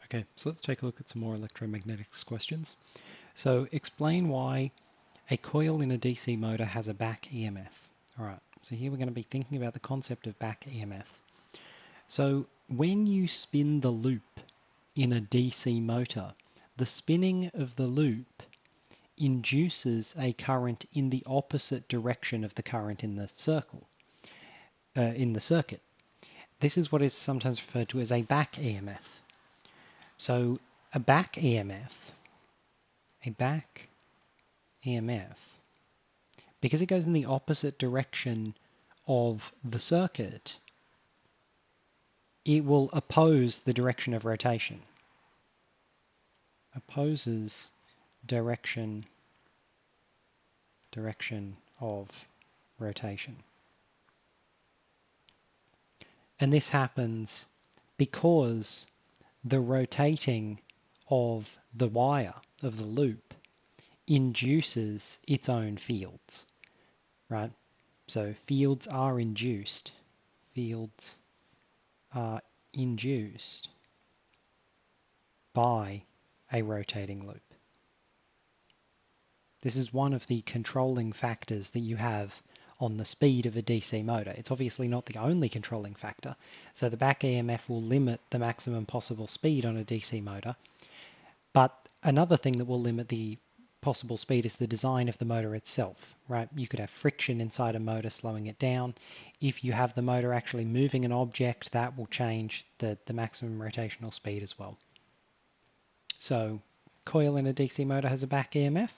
Okay, so let's take a look at some more electromagnetics questions. So explain why a coil in a DC motor has a back EMF. All right, so here we're going to be thinking about the concept of back EMF. So when you spin the loop in a DC motor, the spinning of the loop induces a current in the opposite direction of the current in the circuit. This is what is sometimes referred to as a back EMF. So a back EMF, because it goes in the opposite direction of the circuit, it will oppose the direction of rotation. Opposes direction of rotation. And this happens because the rotating of the wire, of the loop, induces its own fields, right? So fields are induced. Fields are induced by a rotating loop. This is one of the controlling factors that you have on the speed of a DC motor. It's obviously not the only controlling factor, so the back EMF will limit the maximum possible speed on a DC motor, but another thing that will limit the possible speed is the design of the motor itself, right? You could have friction inside a motor slowing it down. If you have the motor actually moving an object, that will change the maximum rotational speed as well. So coil in a DC motor has a back EMF.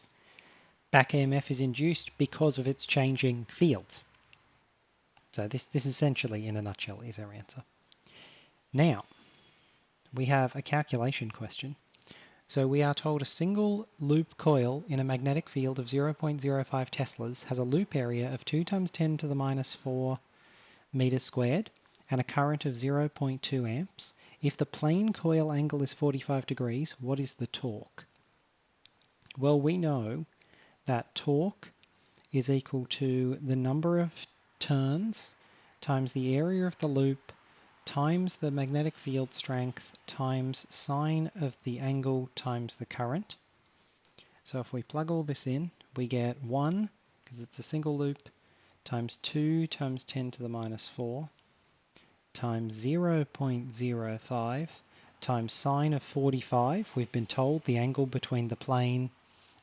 Back EMF is induced because of its changing fields. So this essentially, in a nutshell, is our answer. Now, we have a calculation question. So we are told a single loop coil in a magnetic field of 0.05 teslas has a loop area of 2 times 10 to the minus 4 meters squared and a current of 0.2 amps. If the plane coil angle is 45 degrees, what is the torque? Well, we know that torque is equal to the number of turns times the area of the loop times the magnetic field strength times sine of the angle times the current. So if we plug all this in, we get 1, because it's a single loop, times 2 times 10 to the minus 4 times 0.05 times sine of 45. We've been told the angle between the plane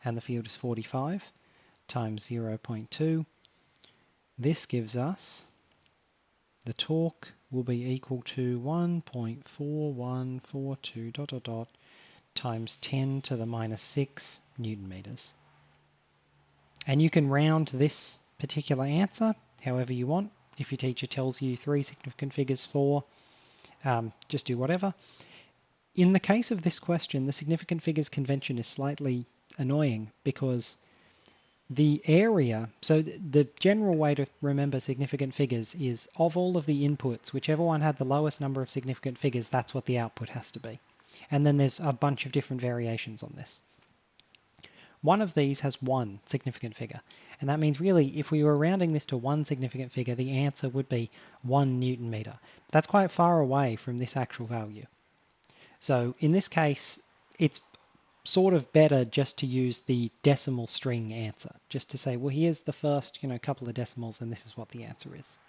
and the field is 45 times 0.2. This gives us the torque will be equal to 1.4142 ... times 10 to the minus 6 Newton meters. And you can round this particular answer however you want. If your teacher tells you 3 significant figures 4, just do whatever. In the case of this question, the significant figures convention is slightly annoying because the area, so the general way to remember significant figures is of all of the inputs, whichever one had the lowest number of significant figures, that's what the output has to be. And then there's a bunch of different variations on this. One of these has 1 significant figure. And that means really, if we were rounding this to 1 significant figure, the answer would be 1 Newton meter. That's quite far away from this actual value. So in this case, it's sort of better just to use the decimal string answer, just to say, well, here's the first, couple of decimals, and this is what the answer is.